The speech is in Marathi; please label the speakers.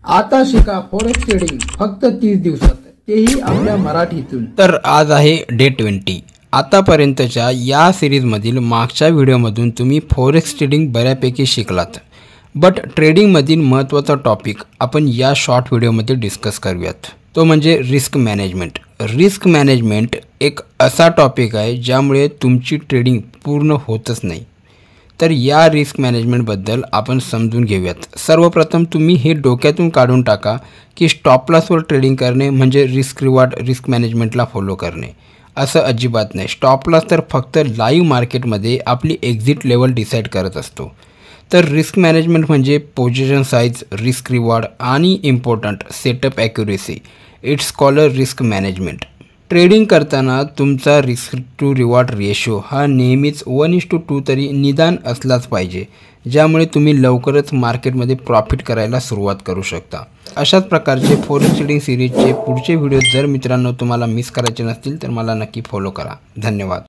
Speaker 1: आता शिका फॉरेक्स ट्रेडिंग फक्त 30 दिवसात, तेही आपल्या मराठीतून।
Speaker 2: तर आज आहे डे 20। आतापर्यंतच्या या सिरीजमधील मागच्या व्हिडिओमधून तुम्ही फॉरेक्स ट्रेडिंग बऱ्यापैकी शिकलात, बट ट्रेडिंगमधील महत्त्वाचा टॉपिक आपण या शॉर्ट व्हिडिओमध्ये डिस्कस करूयात, तो म्हणजे रिस्क मॅनेजमेंट। रिस्क मॅनेजमेंट एक असा टॉपिक आहे ज्यामुळे तुमची ट्रेडिंग पूर्ण होतच नाही। तर या रिस्क मॅनेजमेंटबद्दल आपण समजून घेऊयात। सर्वप्रथम तुम्ही हे डोक्यातून काढून टाका की स्टॉप लॉसवर ट्रेडिंग करणे म्हणजे रिस्क रिवॉर्ड रिस्क मॅनेजमेंटला फॉलो करणे, असं अजिबात नाही। स्टॉप लॉस तर फक्त लाईव्ह मार्केटमध्ये आपली एक्झिट लेवल डिसाईड करत असतो। तर रिस्क मॅनेजमेंट म्हणजे पोझिशन साईज, रिस्क रिवॉर्ड आणि important setup accuracy, it's called risk management. Trading करताना तुमचा रिस्क टू रिवॉर्ड रेशो हा नेहमीच 1:2 तरी निदान असलाच पाहिजे, ज्यामुळे तुम्ही लवकरच मार्केटमध्ये प्रॉफिट करायला सुरुवात करू शकता। अशाच प्रकारचे फॉरेक्स ट्रेडिंग सिरीजचे पुढचे व्हिडिओ जर मित्रांनो तुम्हाला मिस करायचे नसतील तर मला नक्की फॉलो करा। धन्यवाद।